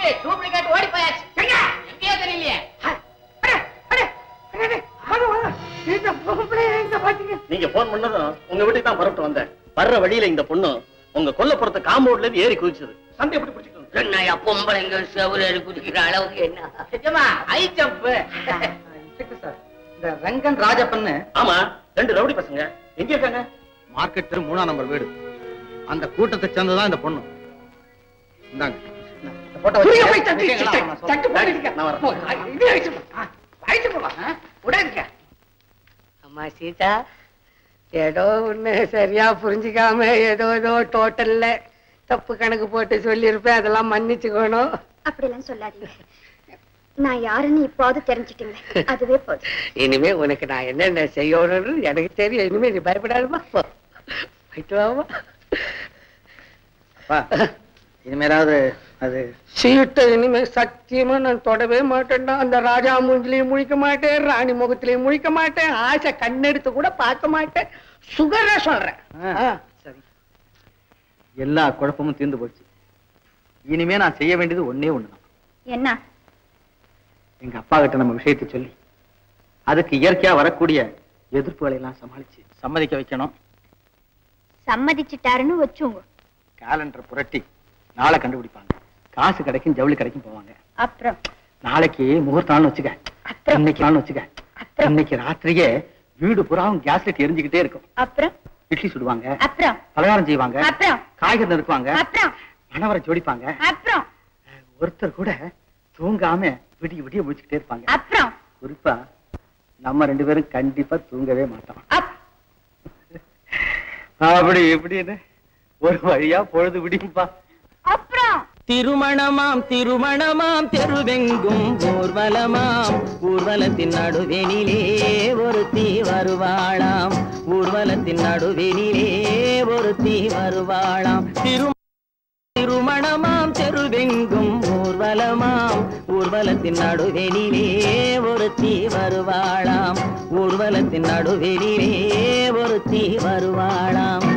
தம்பி டூப்ளிகேட் ஓடி போயாச்சு. எங்கேயோ தெரியலையே. நீங்க போன் பண்ணதும் உங்க வீட்டுக்கு தான் புறப்பட்டு வந்தேன். வர்ற வழியில இந்த பொண்ணு உங்க கொல்லப்புறத்து காம்பவுண்ட்ல இருந்து ஏறி குதிச்சது. சண்டை எப்படி பிடிச்சிட்டு என்னையா பொம்பளைங்க செவுல ஏறி குதிக்கிற அளவுக்கு என்ன? நிஜமா ஹை ஜம்ப். சார் இந்த ரங்கன் ராஜப்பன்னு. ஆமா, 2 ரவுடி பசங்க. எங்க இருக்காங்க? மார்க்கெட் தெரு 3ஆம் நம்பர் வீடு. அந்த கூட்டத்தை சேர்ந்ததான் இந்த பொண்ணு. இந்தாங்க அம்மா சீதா, ஏதோ ஒண்ணு சரியா புரிஞ்சுக்காம ஏதோ டோட்டல்ல தப்பு கணக்கு போட்டு சொல்லியிருப்பேன். அதெல்லாம் மன்னிச்சுக்கணும். அப்படிலாம் சொல்லாதீங்க. நான் யாருன்னு இப்போது தெரிஞ்சுட்டீங்களே, அதுவே போதும். இனிமே உனக்கு நான் என்னென்ன செய்யணும்னு எனக்கு தெரியும். இனிமே நீ பயப்படாதுமா. போயிட்டு வாமா. இனிமேலாவது அது சீட்டை இனிமே சத்தியமா நான் தொடவே மாட்டேன்டா. அந்த ராஜா மூஞ்சிலையும் முழிக்க மாட்டேன், ராணி முகத்திலையும் முழிக்க மாட்டேன், ஆசை கண்ணெடுத்து கூட பார்க்க மாட்டேன். சுகரா சொல்றேன். சரி, எல்லா குழப்பமும் தீர்ந்து போச்சு. இனிமே நான் செய்ய வேண்டியது ஒண்ணே ஒண்ணுதான். என்ன? எங்க அப்பா கிட்ட நம்ம விஷயத்தை சொல்லி அதுக்கு இயற்கையா வரக்கூடிய எதிர்ப்புகளை எல்லாம் சமாளிச்சு சம்மதிக்க வைக்கணும். சம்மதிச்சுட்டாருன்னு வச்சுங்க. கேலண்டர் புரட்டி நாளை கண்டுபிடிப்பாங்க. காசு கிடைக்கும், ஜவுளி கிடைக்கும் போவாங்க. அப்புறம் நாளைக்கு முகூர்த்தான்னு வச்சுக்க. இன்னைக்கு நாள் வச்சுக்க. இன்னைக்கு ராத்திரியே வீடு புறாவும் கேஸ் லைட் எரிஞ்சுக்கிட்டே இருக்கும். அப்புறம் இட்லி சுடுவாங்க, அப்புறம் பலகாரம் செய்வாங்க, அப்புறம் காய்கறி நறுக்குவாங்க, அப்புறம் மணவரை ஜோடிப்பாங்க. அப்புறம் ஒருத்தர் கூட தூங்காம விடிய விடிய முடிச்சுக்கிட்டே இருப்பாங்க. அப்புறம் குறிப்பா நம்ம 2 பேரும் கண்டிப்பா தூங்கவே மாட்டோம். அப்படி எப்படின்னு ஒரு வழியா பொழுது விடியும்பா. அப்புறம் திருமணமாம் திருமணமாம் தெருவெங்கும் ஊர்வலமாம், ஊர்வலத்தின் நடுவெனிலே ஒருத்தி வருவாளாம், ஊர்வலத்தின் நடுவெனிலே ஒருத்தி வருவாளாம். திருமணமாம் தெருவெங்கும் ஊர்வலமாம், ஊர்வலத்தின் நடுவெனிலே ஒருத்தி வருவாளாம், ஊர்வலத்தின் நடுவெனிலே ஒருத்தி வருவாளாம்.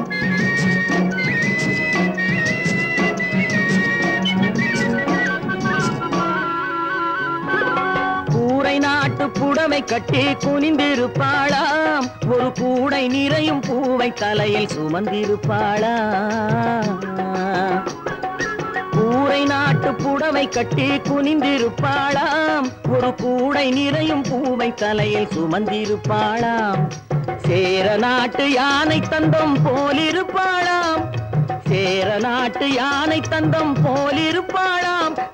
நாட்டு புடவை கட்டி குனிந்திருப்பாளாம், ஒரு கூடை நிறையும் பூவை தலையில் சுமந்திருப்பாளாம். கூரை நாட்டு புடவை கட்டி குனிந்திருப்பாளாம், ஒரு கூடை நிறையும் பூவை தலையில் சுமந்திருப்பாளாம். சேர நாட்டு யானை தந்தம் போலிருப்பாளாம், சேர நாட்டு யானை தந்தம் போலிருப்பாளாம்.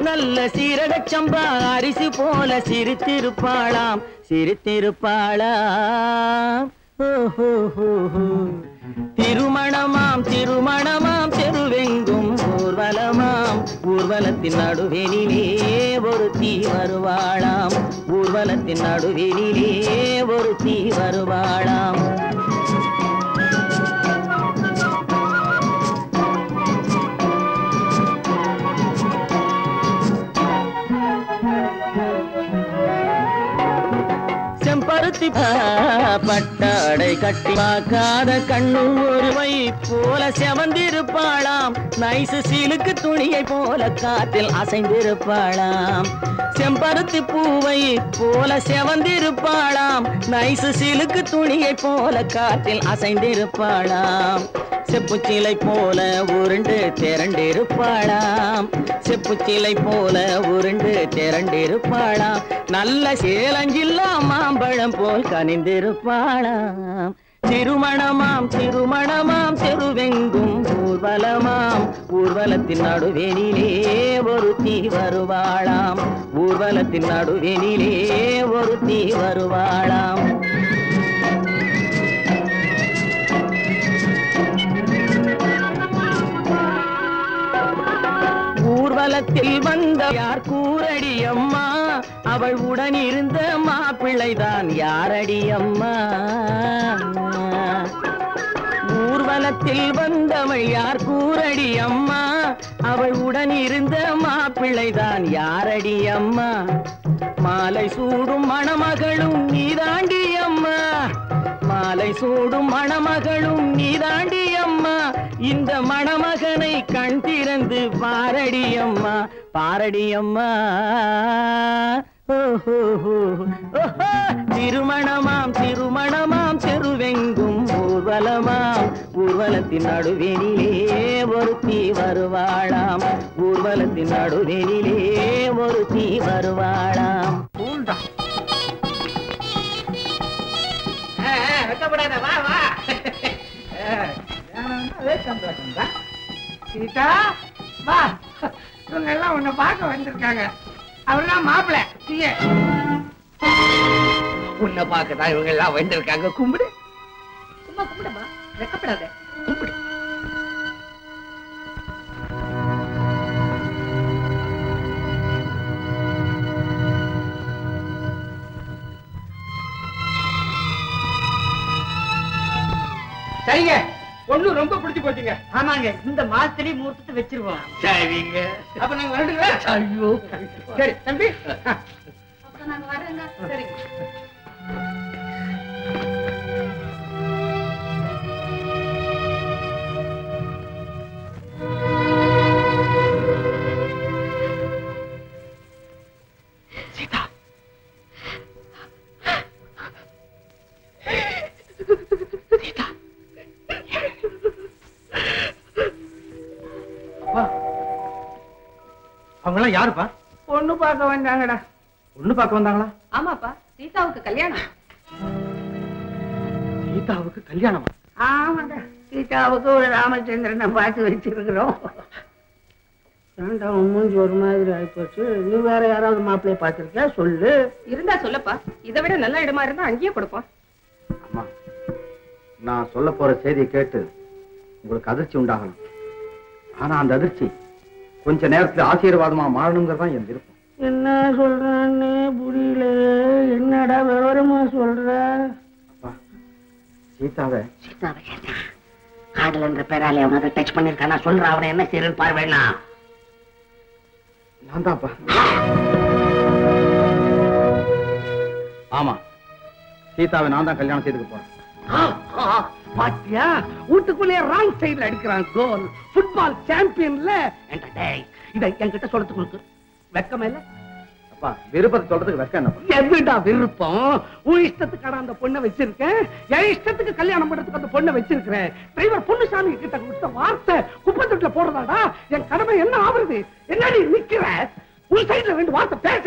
நல்ல சீரகச் சம்பா அரிசி போல சிரித்திருப்பாளாம், சிரித்திருப்பாளாம். திருமணமாம் திருமணமாம் தெருவெங்கும் ஊர்வலமாம், ஊர்வலத்தின் நடுவெனிலே ஒருத்தி வருவாளாம், ஊர்வலத்தின் நடுவெனிலே ஒருத்தி வருவாளாம். செம்பருத்தி பட்டாடை கட்டி பார்க்காத கண்ணும் ஒருவை போல செவந்திருப்பாளாம், நைசு சீலுக்கு துணியை போல காற்றில் அசைந்திருப்பாளாம். செம்பருத்தி பூவை போல செவந்திருப்பாளாம், நைசு சீலுக்கு துணியை போல காற்றில் அசைந்திருப்பாளாம். செப்புச்சிலை போல உருண்டு திரண்டிருப்பாளாம், செப்புச்சிலை போல உருண்டு திரண்டிருப்பாளாம். நல்ல சேலஞ்சில்லா மாம்பழம் போல் கனிந்திருப்பாளாம். திருமணமாம் திருமணமாம் தெருவெங்கும் ஊர்வலமாம், ஊர்வலத்தின் நடுவெனிலே ஒருத்தி வருவாளாம், ஊர்வலத்தின் நடுவெனிலே ஒருத்தி வருவாளாம். ஊர்வலத்தில் வந்த யார் கூரடி அம்மா, அவள் உடன் இருந்த மாப்பிள்ளைதான் யாரடி அம்மா. ஊர்வலத்தில் வந்தவள் யார் கூரடி அம்மா, அவள் உடன் இருந்த மாப்பிள்ளைதான் யாரடி அம்மா. மாலை சூடும் மணமகளும் நீதாண்டி அம்மா, மாலை சூடும் மணமகளும் நீதாண்டி அம்மா இந்த மணமகனை கண் திறந்து பாரடி அம்மா பாரடி அம்மா திருமணமாம் திருமணமாம் தெருவெங்கும் ஊர்வலமாம் ஊர்வலத்தின் நடுவெளியிலே ஒருத்தி வருவாளாம் ஊர்வலத்தின் நடுவெளியிலே ஒருத்தி வருவாளாம் வா வா சீதா வா இவங்க எல்லாம் உன்னை பார்க்க வந்திருக்காங்க அவர்தான் மாப்பிள்ள உன்னை பார்க்கதான் இவங்க எல்லாம் வந்திருக்காங்க கும்பிடு சும்மா கும்பிடுமா வெக்கப்படாத கும்பிடு சரிங்க பொண்ணு ரொம்ப பிடிச்சு போச்சுங்க ஆமாங்க இந்த மாசத்திலேயே முகூர்த்தத்தை வச்சிருவோம் சரிங்க அப்ப நாங்க வரணுங்களா ஐயோ சரி தம்பி அப்ப நாங்க வரேங்க சரி சீதா சீதா அவங்க எல்லாம் யாருப்பா? பொண்ணு பார்க்க வந்தாங்கடா. பொண்ணு பார்க்க வந்தாங்களா? ஆமாப்பா, சீதாவுக்கு கல்யாணம். சீதாவுக்கு கல்யாணமா? ஆமாங்க, சீதாவுக்கு ஒரு ராமச்சந்திரனை பார்த்து வச்சிருக்கிறோம். மூஞ்சி ஒரு மாதிரி ஆயிப்போச்சு. நீ வேற யாராவது மாப்பிள்ளைய பார்த்திருக்கியா? சொல்லு. இருந்தா சொல்லப்பா, இதை விட நல்ல இடமா இருந்தா அங்கேயே கொடுப்போம். அம்மா, நான் சொல்ல போற செய்தியை கேட்டு உங்களுக்கு அதிர்ச்சி உண்டாகணும். ஆனா அந்த அதிர்ச்சி கொஞ்ச நேரத்துல ஆசீர்வாதமா மாறணுங்கிறதான் என் விருப்பம். என்ன சொல்றான்னு புரியல. என்னடா விவரமா சொல்ற? அப்பா, சீதாவை காதல்ன்ற பேராலே அவன் அதை டச் பண்ணிருக்கானா? சொல்ற அவனை என்ன செய்யறன்னு பாரு. வேணாம், நான் தான்ப்பா. ஆமா, சீதாவை நான் தான் கல்யாணம் செய்துக்க போறேன். பாத்தியா, வீட்டுக்குள்ளே ராங் சைடுல அடிக்கிறான் கோல். ஃபுட்பால் சாம்பியன்ல இதை என்கிட்ட சொல்றதுக்கு வெக்கமே இல்ல? அப்பா, விருப்பத்தை சொல்றதுக்கு வெக்கம் என்ன? எதுடா விருப்பம்? உன் இஷ்டத்துக்கான அந்த பொண்ணை வச்சிருக்கேன், என் இஷ்டத்துக்கு கல்யாணம் பண்றதுக்கு அந்த பொண்ணை வச்சிருக்கிறேன். டிரைவர் பொண்ணுசாமி கிட்ட கொடுத்த வார்த்தை குப்பத்தொட்டில போடுறதாடா. என் கடமை என்ன ஆகுறது? என்னடி நிக்கிற? உன் சைடுல ரெண்டு வார்த்தை பேச.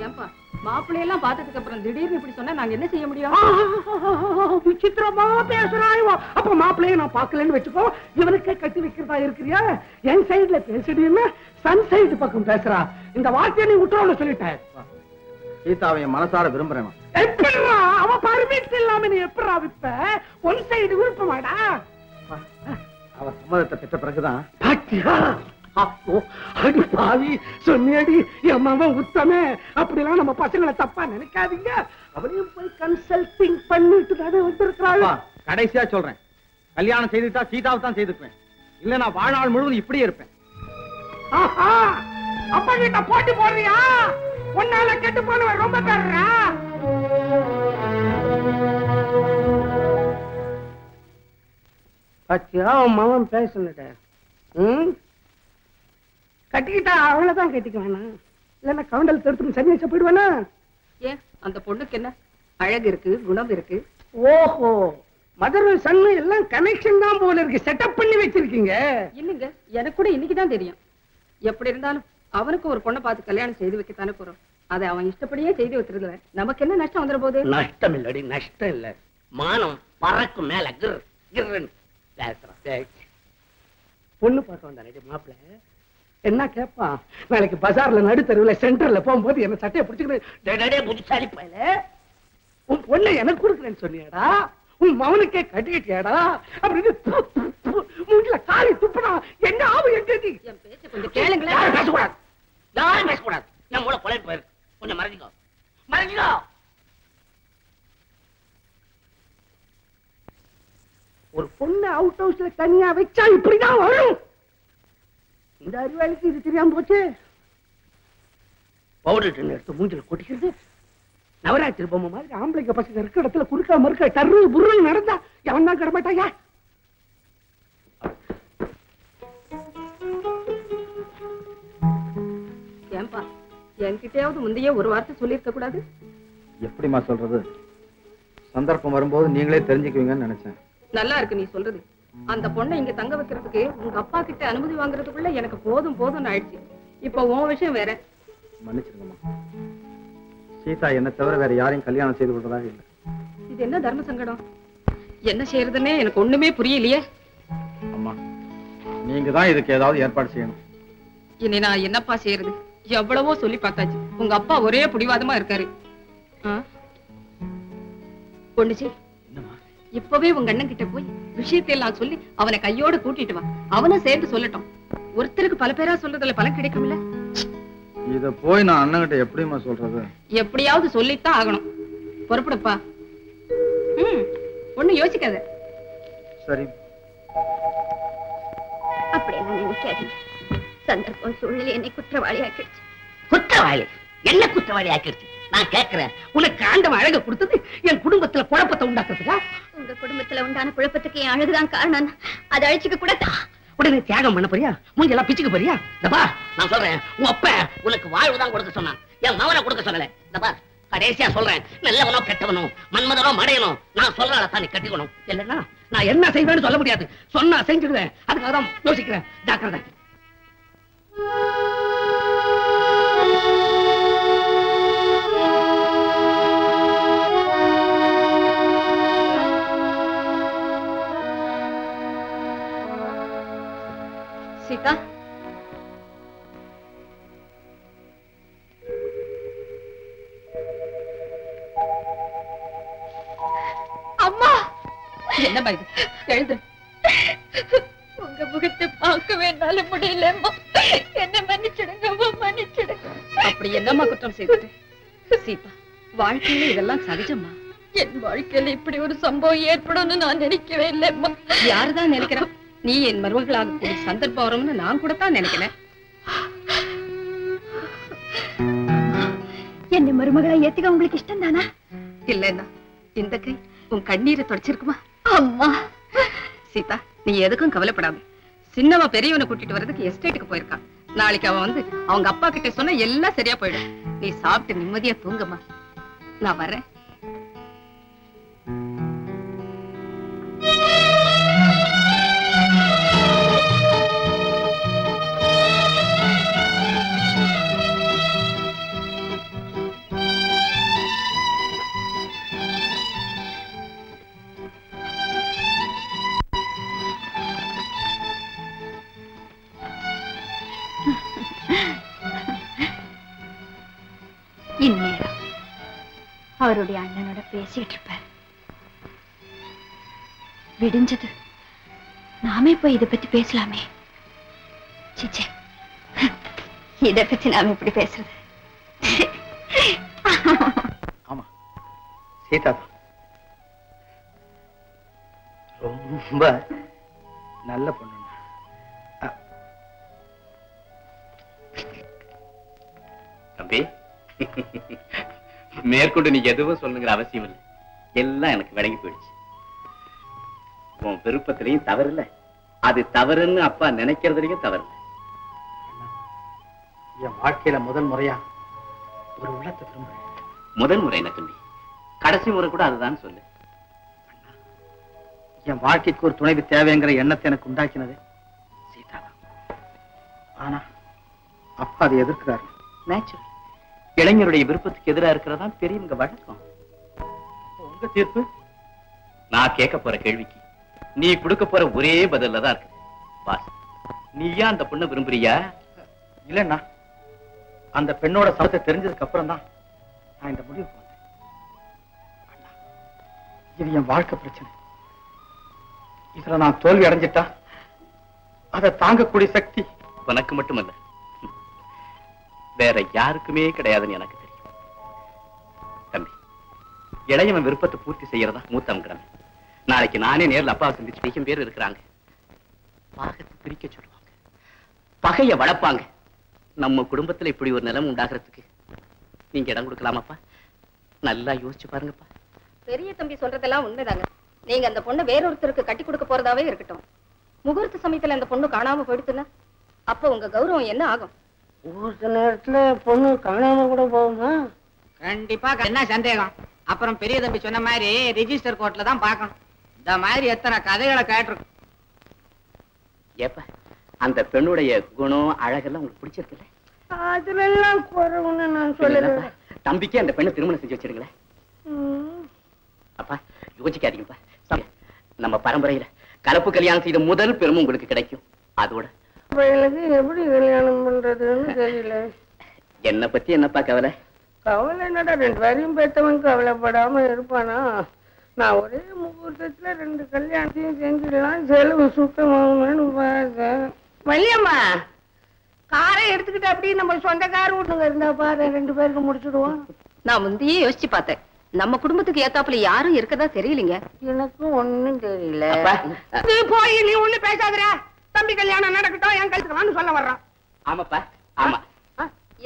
ஏன்பா, மாப்பிள்ளையெல்லாம் பார்த்ததுக்கு அப்புறம் திடீர்னு இப்படி சொன்னா நாங்க என்ன செய்ய முடியும்? விசித்திரமா பேசுறாயோ. அப்ப மாப்பிள்ளைய நான் பாக்கலன்னு வச்சுக்கோ, இவனுக்கே கட்டி வைக்கிறதா இருக்கிறியா? என் சைடுல பேசுறீன்னா சன் சைடு பக்கம் பேசுறா. இந்த வார்த்தையை நீ விட்டுறோம்னு சொல்லிட்டேன். சீதாவை என் மனசார விரும்புறேன். எப்படிடா அவ பர்மிட் இல்லாம நீ எப்படா விப்ப? One side விருப்பமாடா? அவ சம்மதத்தை பெற்ற பிறகுதான். பாத்தியா, அடி பாவி சொன்னியடி. என் மாமன் உத்தமே. அப்படிலாம் நம்ம பசங்களை தப்பா நினைக்காதீங்க. அவளையும் போய் கன்சல்டிங் பண்ணிட்டு தானே வந்திருக்கிறாள். கடைசியா சொல்றேன், கல்யாணம் செய்துட்டா சீதாவை தான் செய்துக்குவேன். இல்ல நான் வாழ்நாள் முழுவதும் இப்படியே இருப்பேன். அப்பா கிட்ட போட்டி போடுறியா? உன்னால கெட்டு போனவன் ரொம்ப பேர்றா. பாத்தியா, அவன் மாமன் பேசுனத. கட்டிக்கிட்டா அவ்வளவுதான் கட்டிக்க வேணாம். இல்லன்னா கவுண்டல் தடுத்து சன்னியாச போயிடுவானா? ஏன், அந்த பொண்ணுக்கு என்ன அழகு இருக்கு, குணம் இருக்கு. ஓஹோ, மதர் சன்னு எல்லாம் கனெக்ஷன் தான் போல இருக்கு. செட்டப் பண்ணி வச்சிருக்கீங்க. இல்லைங்க, எனக்கு கூட இன்னைக்குதான் தெரியும். எப்படி இருந்தாலும் அவனுக்கு ஒரு பொண்ணை பார்த்து கல்யாணம் செய்து வைக்கத்தானே போறோம். அதை அவன் இஷ்டப்படியே செய்து வைக்கிறது நமக்கு என்ன நஷ்டம் வந்துட போகுது? நஷ்டம் இல்லடி, நஷ்டம் இல்ல. மானம் பறக்கும் மேல கிர் கிர்ன்னு பேசுறான். பொண்ணு பார்க்க வந்தானே மாப்பிள்ள என்ன கேட்பான்? நாளைக்கு பஜார்ல நடுத்தருவுல சென்டர்ல போகும்போது என்ன சட்டையை பிடிச்சுக்கிட்டு புதுசாலி பையல, உன் பொண்ணை எனக்கு கொடுக்குறேன்னு சொன்னியாடா? உன் மவனுக்கே கட்டிக்கிட்டியாடா? அப்படின்னு மூஞ்சில காலி துப்புனா என்ன ஆகும்? என் பேச்ச கொஞ்சம் கேளுங்களேன். யாரும் பேசக்கூடாது, யாரும் பேசக்கூடாது. என் மூளை கொலை போயிரு. கொஞ்சம் மறைஞ்சிக்கோ, மறைஞ்சிக்கோ. ஒரு பொண்ணு அவுட் ஹவுஸ்ல தனியா வச்சா இப்படிதான் வரும். இந்த அறிவாளிக்கு இது தெரியாம போச்சு. பவுடர் எடுத்து மூஞ்சில கொட்டிக்கிறது. நவராத்திரி பொம்மை மாதிரி ஆம்பளைங்க பசங்க இருக்க இடத்துல குறுக்கா மறுக்க டர்ரு புர்ரு நடந்தா எவன் தான் கிடமாட்டாயா? ஏன்பா என்கிட்டயாவது முந்தைய ஒரு வார்த்தை சொல்லியிருக்க கூடாது? எப்படிமா சொல்றது? சந்தர்ப்பம் வரும்போது நீங்களே தெரிஞ்சுக்குவீங்கன்னு நினைச்சேன். நல்லா இருக்கு நீ சொல்றது. அந்த பொண்ணை இங்க தங்க வைக்கிறதுக்கு உங்க அப்பா கிட்ட அனுமதி வாங்குறதுக்குள்ள எனக்கு போதும் போதும்னு ஆயிடுச்சு. இப்ப உன் விஷயம் வேற. மன்னிச்சிருங்கம்மா. சீதா என்ன தவிர வேற யாரையும் கல்யாணம் செய்து கொள்றதாக இல்லை. இது என்ன தர்ம சங்கடம்? என்ன செய்யறதுன்னே எனக்கு ஒண்ணுமே புரியலையே. அம்மா, நீங்க தான் இதுக்கு ஏதாவது ஏற்பாடு செய்யணும். இனி நான் என்னப்பா செய்யறது? எவ்வளவோ சொல்லி பார்த்தாச்சு. உங்க அப்பா ஒரே பிடிவாதமா இருக்காரு. பொண்ணுச்சி, இப்பவே உங்க அண்ணன் கிட்ட போய் விஷயத்தை எல்லாம் சொல்லி அவனை கையோட கூட்டிட்டு வா. அவனும் சேர்ந்து சொல்லட்டும். ஒருத்தருக்கு பல பேரா சொல்றதுல பலன் கிடைக்கும்ல. இத போய் நான் அண்ணன்கிட்ட எப்படிமா சொல்றது? எப்படியாவது சொல்லித்தான் ஆகணும். பொறுப்படுப்பா. ஒண்ணு யோசிக்காத. சரி. அப்படியெல்லாம் நினைக்காதீங்க. சந்தர்ப்பம் சூழ்நிலை என்னை குற்றவாளி ஆக்கிடுச்சு. குற்றவாளி? என்ன குற்றவாளி ஆக்கிடுச்சு? நான் கேட்கிறேன், உனக்கு ஆண்டவன் அழக கொடுத்தது என் குடும்பத்துல குழப்பத்தை உண்டாக்குறதுக்கா? உங்க குடும்பத்துல உண்டான குழப்பத்துக்கு என் அழகுதான் காரணம். அதை அழிச்சுக்க கூட உடனே தியாகம் பண்ண போறியா? மூஞ்செல்லாம் பிச்சுக்க போறியா? தபா, நான் சொல்றேன், உன் அப்ப உனக்கு வாழ்வுதான் கொடுக்க சொன்னான், என் மகனை கொடுக்க சொல்லல. தபா, கடைசியா சொல்றேன், நல்லவனோ கெட்டவனோ மன்மதனோ மடையனோ நான் சொல்றதான் நீ கட்டிக்கணும். இல்லைன்னா நான் என்ன செய்வேன்னு சொல்ல முடியாது. சொன்னா செஞ்சுடுவேன். அதுக்காக தான் யோசிக்கிறேன். ஜாக்கிரதை. சீதா, அம்மா, என்ன இது? எழுந்து. உங்க முகத்தை பார்க்கவே என்னால முடியலம்மா. என்ன மன்னிச்சிடுங்கம்மா, மன்னிச்சிடுங்க. அப்படி என்னம்மா குற்றம் செய்துட்டு? சீதா, வாழ்க்கையில இதெல்லாம் சகஜம்மா. என் வாழ்க்கையில இப்படி ஒரு சம்பவம் ஏற்படும்னு நான் நினைக்கவே இல்லைம்மா. யாருதான் நினைக்கிறான்? நீ என் மருமகளாக கூடிய சந்தர்ப்பம் வரும்னு நான் கூட தான் நினைக்கிறேன். என்ன மருமகளை ஏத்துக்க உங்களுக்கு இஷ்டம் தானா? இல்லன்னா இந்த கை உன் கண்ணீரை தொடச்சிருக்குமா? அம்மா, சீதா, நீ எதுக்கும் கவலைப்படாம. சின்னவ பெரியவனை கூட்டிட்டு வர்றதுக்கு எஸ்டேட்டுக்கு போயிருக்கான். நாளைக்கு அவன் வந்து அவங்க அப்பா கிட்ட சொன்னா எல்லாம் சரியா போயிடும். நீ சாப்பிட்டு நிம்மதியா தூங்கம்மா. நான் வரேன். இந்நேரம் அவருடைய அண்ணனோட பேசிட்டு இருப்பார். விடிஞ்சது. நாமே போய் இதை பத்தி பேசலாமே. சிச்சே, இதை பத்தி நாம இப்படி பேசுறது? ஆமா, சீதா ரொம்ப நல்ல பொண்ணு. தம்பி, மேற்கொண்டு நீ எதுவும் சொல்லுங்கிற அவசியம் இல்லை. எல்லாம் எனக்கு விளங்கி போயிடுச்சு. உன் விருப்பத்திலையும் தவறு இல்லை, அது தவறுன்னு அப்பா நினைக்கிறதுலையும் தவறு இல்லை. என் வாழ்க்கையில முதல் முறையா ஒரு உள்ளத்தை விரும்புறேன். முதல் முறை என்ன தம்பி? கடைசி முறை கூட அதுதான் சொல்லு. என் வாழ்க்கைக்கு ஒரு துணைவு தேவைங்கிற எண்ணத்தை எனக்கு உண்டாக்கினது சீதா. ஆனா அப்பா அதை எதிர்க்கிறாரு. நேச்சுரல். இளைஞருடைய விருப்பத்துக்கு எதிராக இருக்கிறதா பெரியவங்க வழக்கம். உங்க தீர்ப்பு? நான் கேட்க போற கேள்விக்கு நீ கொடுக்க போற ஒரே பதில்ல தான் இருக்கு. பாஸ், நீயா அந்த பொண்ணை விரும்புறியா? இல்லன்னா அந்த பெண்ணோட சபத்தை தெரிஞ்சதுக்கு அப்புறம் தான் நான் இந்த முடிவு போனேன். இது என் வாழ்க்கை பிரச்சனை. இதுல நான் தோல்வி அடைஞ்சிட்டா அதை தாங்கக்கூடிய சக்தி உனக்கு மட்டுமல்ல, வேற யாருக்குமே கிடையாதுன்னு எனக்கு தெரியும். தம்பி, இளையவன் விருப்பத்தை பூர்த்தி செய்யறதா மூத்தவன் கடமை. நாளைக்கு நானே நேரில் அப்பாவை சந்திச்சு அதிகம் பேர் இருக்கிறாங்க. பாகத்தை பிரிக்க சொல்லுவாங்க, பகைய வளர்ப்பாங்க. நம்ம குடும்பத்துல இப்படி ஒரு நிலைமை உண்டாகிறதுக்கு நீங்க இடம் கொடுக்கலாமாப்பா? நல்லா யோசிச்சு பாருங்கப்பா. பெரிய தம்பி சொல்றதெல்லாம் உண்மைதாங்க. நீங்க அந்த பொண்ணை வேறொருத்தருக்கு கட்டி கொடுக்க போறதாவே இருக்கட்டும். முகூர்த்த சமயத்துல அந்த பொண்ணு காணாம போயிடுச்சுன்னா அப்ப உங்க கௌரவம் என்ன ஆகும்? ஒரு நேரத்துல பொண்ணு காணாம கூட போகுமா? கண்டிப்பா. என்ன சந்தேகம்? அப்புறம் பெரிய தம்பி சொன்ன மாதிரி ரிஜிஸ்டர் கோர்ட்ல தான் பார்க்கணும். இந்த மாதிரி எத்தனை கதைகளை கேட்டிருக்கோம். ஏப்பா அந்த பெண்ணுடைய குணம் அழகெல்லாம் உங்களுக்கு பிடிச்சிருக்குல்ல? அதுல எல்லாம் குறவுன்னு நான் சொல்லல. தம்பிக்கே அந்த பெண்ணை திருமணம் செஞ்சு வச்சிருங்களேன். அப்பா யோசிக்காதீங்கப்பா. நம்ம பரம்பரையில கலப்பு கல்யாணம் செய்த முதல் பெருமை உங்களுக்கு கிடைக்கும். அதோட எப்படி கல்யாணம் பண்றதுன்னு தெரியல. என்ன பத்தி என்னப்பா கவலை? கவலை என்னடா, 2 பேரையும் பெற்றவன் கவலைப்படாம இருப்பானா? நான் ஒரே முகூர்த்தத்துல 2 கல்யாணத்தையும் செஞ்சிடலாம், செலவு சுத்தமாகும்னு பார்த்தேன். வள்ளியம்மா காரை எடுத்துக்கிட்டு அப்படி நம்ம சொந்த கார் வீட்டுங்க இருந்தா பாரு, 2 பேருக்கு முடிச்சுடுவோம். நான் முந்தையே யோசிச்சு பார்த்தேன். நம்ம குடும்பத்துக்கு ஏத்தாப்புல யாரும் இருக்கதா தெரியலீங்க. எனக்கும் ஒண்ணும் தெரியல. போய் நீ ஒண்ணு பேசாதடா. தம்பி கல்யாணம் நடக்கட்டும், என் கழுத்துக்கலாம்னு சொல்ல வர்றான். ஆமாப்பா ஆமா.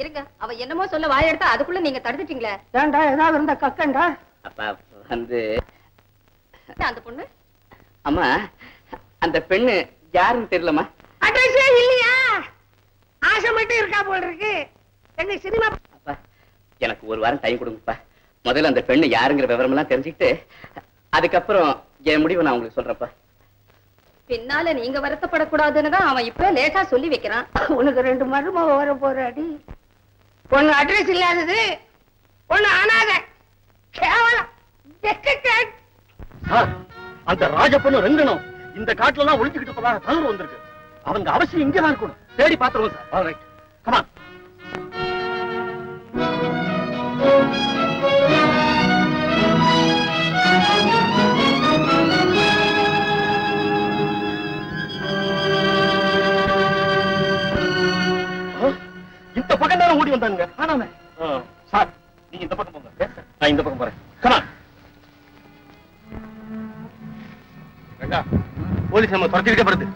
இருங்க, அவ என்னமோ சொல்ல வாயெடுத்தா அதுக்குள்ள நீங்க தடுத்துட்டீங்களே. ஏண்டா ஏதாவது இருந்தா கக்கண்டா? அப்பா வந்து அந்த பொண்ணு அம்மா அந்த பெண்ணு யாருன்னு தெரியலம்மா. அட்ரஸே இல்லையா? ஆசை மட்டும் இருக்கா போல இருக்கு. எங்க சினிமா அப்பா எனக்கு ஒரு வாரம் டைம் கொடுங்கப்பா. முதல்ல அந்த பெண்ணு யாருங்கிற விவரம் எல்லாம் தெரிஞ்சுக்கிட்டு அதுக்கப்புறம் என் முடிவை நான் உங்களுக்கு சொல்றேன்ப்பா. பின்னால நீங்க வருத்தப்படக்கூடாதுன்னு தான் அவன் இப்ப லேட்டா சொல்லி வைக்கிறான். உனக்கு 2 மருமக வர போறாடி. ஒண்ணு அட்ரஸ் இல்லாதது, ஒண்ணு அனாத. கேவலம். அந்த ராஜப்பண்ணு ரெங்கனும் இந்த காட்டுல எல்லாம் ஒளிஞ்சுக்கிட்டு இருப்பதாக தகவல் வந்திருக்கு. அவங்க அவசியம் இங்கதான் இருக்கணும். தேடி பாத்துருவோம் sir. All right, come on. இந்த பக்கம் தானே ஓடி வந்தாங்க. ஆனாமே சார், நீங்க இந்த பக்கம் போங்க, நான் இந்த பக்கம் போறேன். Come on. ரங்கா, போலீஸ் நம்ம துரத்திக்கிட்டே வருது.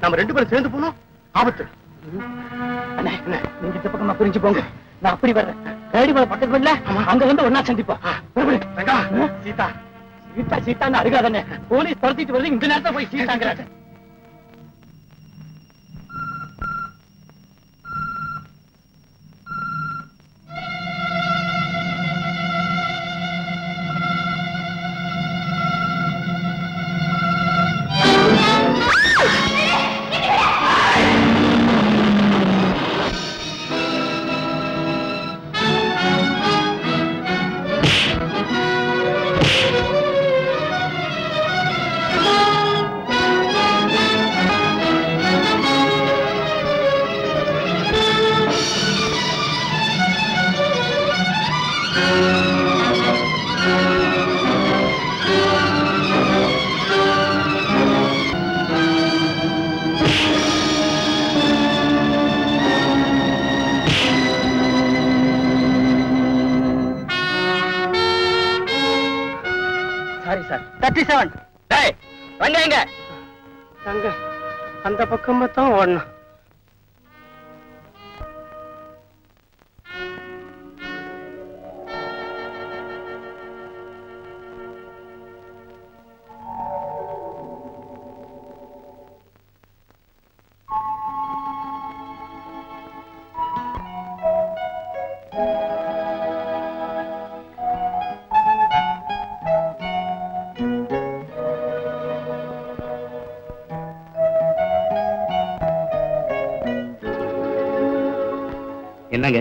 நம்ம 2 பேரும் சேர்ந்து போனோம், ஆபத்து. அண்ணே நீங்க இந்த பக்கமா பிரிஞ்சு போங்க, நான் அப்படி வர்றேன். தேடி வர பக்கத்துல இல்ல, அங்க வந்து ஒன்னா சந்திப்பா. ரங்கா, சீதா சீதா சீதான்னு அருகாதண்ணே. போலீஸ் துரத்திட்டு வருது, இந்த நேரத்தை போய் சீதாங்கிறாங்க. அந்த பக்கமா தான் ஓடணும். என்னங்க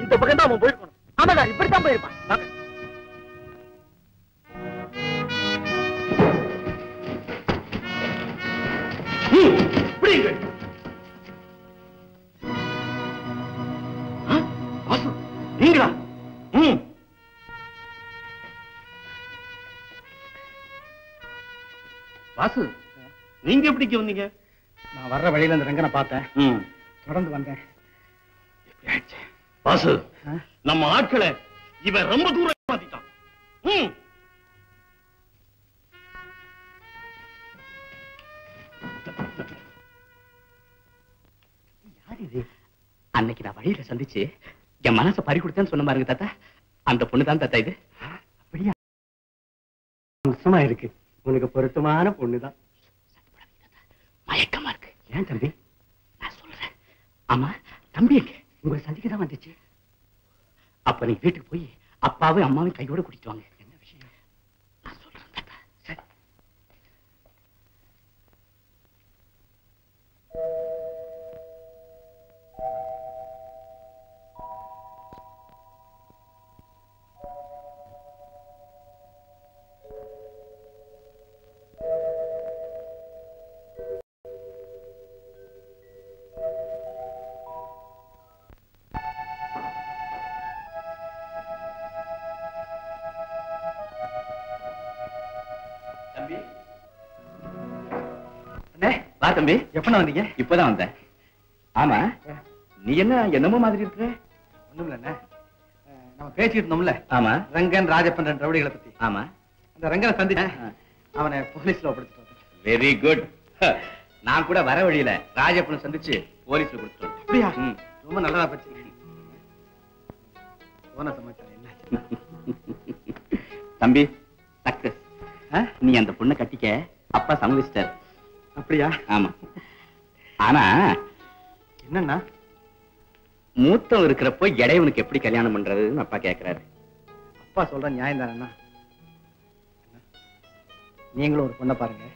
இந்த பக்கம் தான் அவன் போயிருக்கணும். ஆமாடா, இப்படித்தான் போயிருப்பான். நீங்களா? வாசு, நீங்க எப்படி வந்தீங்க? நான் வர்ற வழியில இந்த ரங்கனை பார்த்தேன், தொடர்ந்து வந்தேன். வாசு, நம்ம ஆட்களை இவன் ரொம்ப தூரம் மாத்திட்டான். யார் இது? அன்னைக்கு நான் வழியில சந்திச்சு என் மனசை பறி கொடுத்தேன்னு சொன்ன பாருங்க தாத்தா, அந்த பொண்ணுதான் தாத்தா இது. அப்படியா? அவசரமா இருக்கு. உனக்கு பொருத்தமான பொண்ணுதான். மயக்கமா இருக்கு. ஏன் தம்பி? நான் சொல்றேன். ஆமா, தம்பி எங்க? உங்களை சந்திக்க தான் வந்துச்சு. அப்ப நீ வீட்டுக்கு போய் அப்பாவும் அம்மாவும் கையோட கூட்டிட்டு வாங்க. என்ன விஷயம்? நான் சொல்றேன் தாத்தா. சரி. வா தம்பி. எப்ப வந்தீங்க? இப்பதான் வந்தேன். ஆமா, நீ என்ன என்னமோ மாதிரி இருக்கிற? ஒண்ணும் இல்ல, நம்ம பேசிட்டு இருந்தோம்ல. ஆமா, ரங்கன் ராஜப்பன் ரவுடிகளை பத்தி. ஆமா, அந்த ரங்கனை சந்திச்சேன். அவனை போலீஸ்ல ஒப்படைச்சிட்டு. Very good. நான் கூட வர வழியில ராஜப்பனை சந்திச்சு போலீஸ்ல கொடுத்துட்டு. அப்படியா? ரொம்ப நல்லதா போச்சு. போன சமாச்சாரம் என்ன? தம்பி, சக்சஸ். நீ அந்த பொண்ணை கட்டிக்க அப்பா சம்மதிச்சிட்டார். அப்படியா? ஆமா. ஆனா என்னன்னா, மூத்தம் இருக்கிறப்போ இடையவனுக்கு எப்படி கல்யாணம் பண்றதுன்னு அப்பா கேக்குறாரு. அப்பா சொல்ற நியாயம் தானே. நீங்களும் ஒரு பொண்ணை பாருங்க,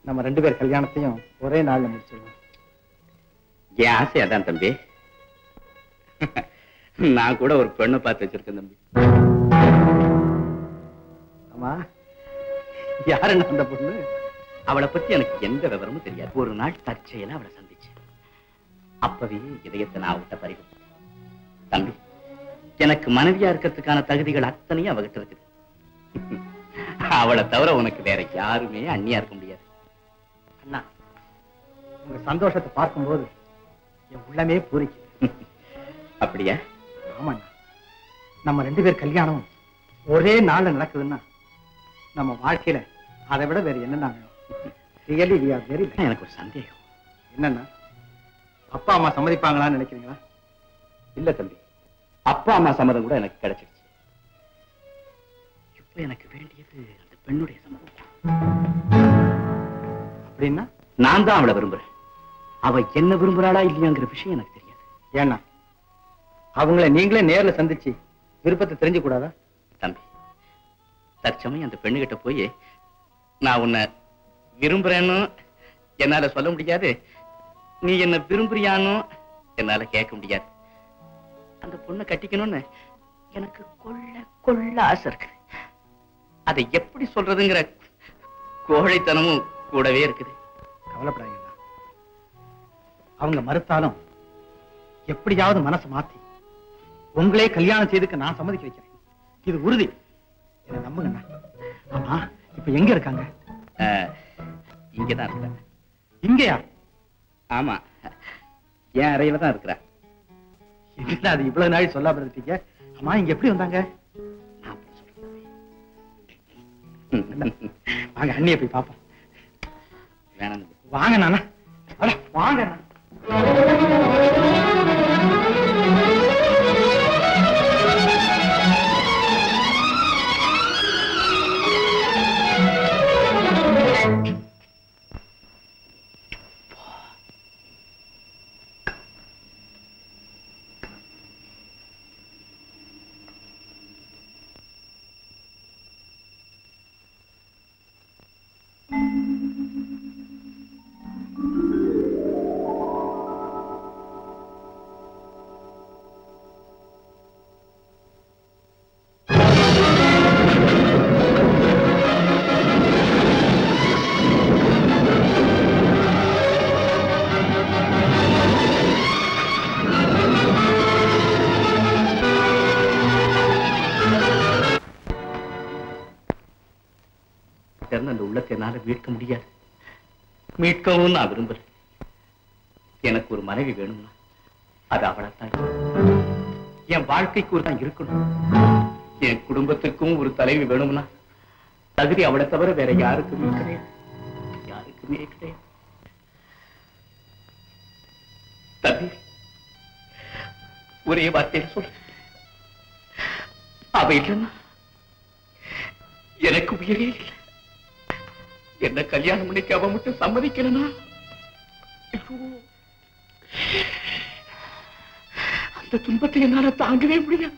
நம்ம 2 பேர் கல்யாணத்தையும் ஒரே நாள்ல முடிச்சிடலாம். என் ஆசை அதான் தம்பி. நான் கூட ஒரு பெண்ணை பார்த்து வச்சிருக்கேன் தம்பி. ஆமா, யாருன்னு அந்த பொண்ணு? அவளை பத்தி எனக்கு எந்த விவரமும் தெரியாது. ஒரு நாள் தற்செயலா அவளை சந்திச்சேன். அப்பவே இதயத்தை நான் அவகிட்ட பறிவு. தம்பி, எனக்கு மனைவியா இருக்கிறதுக்கான தகுதிகள் அத்தனையும் அவகிட்ட இருக்குது. அவளை தவிர உனக்கு வேற யாருமே அண்ணியா இருக்க முடியாது. அண்ணா, உங்க சந்தோஷத்தை பார்க்கும்போது என் உள்ளமே பூரிக்குது. அப்படியா? ஆமாண்ணா, நம்ம 2 பேர் கல்யாணம் ஒரே நாள்ல நடக்குதுன்னா நம்ம வாழ்க்கையில அதை விட வேற என்னன்னா வேணும்? Really we are very. எனக்கு ஒரு சந்தேகம். என்னன்னா, அப்பா அம்மா சம்மதிப்பாங்களான்னு நினைக்கிறீங்களா? இல்ல தம்பி, அப்பா அம்மா சம்மதம் கூட எனக்கு கிடைச்சிருச்சு. இப்ப எனக்கு வேண்டியது அந்த பெண்ணுடைய சம்மதம். அப்படின்னா நான் தான் அவளை விரும்புறேன். அவ என்ன விரும்புறாளா இல்லையாங்கிற விஷயம் எனக்கு தெரியாது. ஏன்னா அவங்கள நீங்களே நேர்ல சந்திச்சு விருப்பத்தை தெரிஞ்சு கூடாதா? தம்பி, தற்சமயம் அந்த பெண்ணுகிட்ட போய் நான் உன்னை விரும்புறேன்னு என்னால சொல்ல முடியாது, நீ என்ன விரும்புறியான்னு என்னால கேட்க முடியாது. அந்த பொண்ணை கட்டிக்கணும்னு எனக்கு கொள்ள ஆசை இருக்கு. அதை எப்படி சொல்றதுங்கிற கோழைத்தனமும் கூடவே இருக்குது. கவலைப்படாதீங்களா, அவங்க மறுத்தாலும் எப்படியாவது மனசை மாத்தி உங்களே கல்யாணம் செய்துக்க நான் சம்மதிக்க வைக்கிறேன். இது உறுதி, என்ன நம்புங்கண்ணா. ஆமா, இப்ப எங்க இருக்காங்க? இங்கதான் இருக்கிற. இங்கயா? ஆமா, என் அறையில தான் இருக்கிற. என்ன அது இவ்வளவு நாள் சொல்லாம இருக்கீங்க? அம்மா, இங்க எப்படி வந்தாங்க? நான் சொல்றேன். வாங்க, அண்ணியை போய் பாப்போம். வேணாம். வாங்க நானா, வாங்க. அந்த உள்ளத்தை என்னால மீட்க முடியாது. மீட்கவும் நான் விரும்புறேன். எனக்கு ஒரு மனைவி வேணும்னா அது அவளைத்தான். என் வாழ்க்கைக்கு ஒரு தான் இருக்கணும். என் குடும்பத்துக்கும் ஒரு தலைவி வேணும்னா தகுதி அவளை தவிர வேற யாருக்குமே கிடையாது. யாருக்குமே கிடையாது. தம்பி, ஒரே வார்த்தையில சொல்ல, அவ இல்லைன்னா எனக்கு உயிரே இல்லை. என்ன கல்யாணம் பண்ணிக்க அவ மட்டும் சம்மதிக்கலனா அந்த துன்பத்தை என்னால தாங்கவே முடியாது.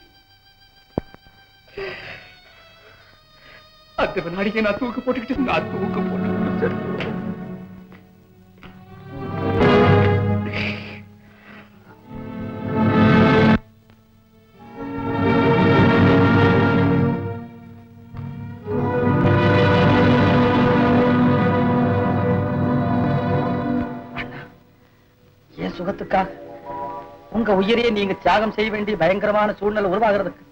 அந்த வினாடியை நான் தூக்கு போட்டுக்கிட்டு நான் தூக்கு போட்டு சுகத்துக்காக உங்க உயிரையே நீங்க தியாகம் செய்ய வேண்டிய பயங்கரமான சூழ்நிலை உருவாகிறதுக்கு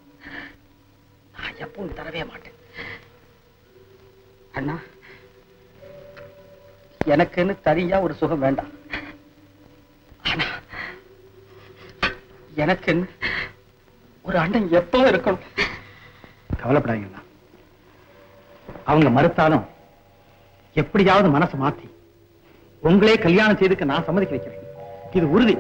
நான் எப்பவும் தரவே மாட்டேன். அண்ணா, எனக்குன்னு தனியா ஒரு சுகம் வேண்டாம். ஆனா எனக்குன்னு ஒரு அண்ணன் எப்பவும் இருக்கணும். கவலைப்படாதீங்கண்ணா. அவங்க மறுத்தாலும் எப்படியாவது மனசை மாத்தி உங்களே கல்யாணம் செய்துக்க நான் சம்மதிக்க வைக்கிறேன். இது உறுதி.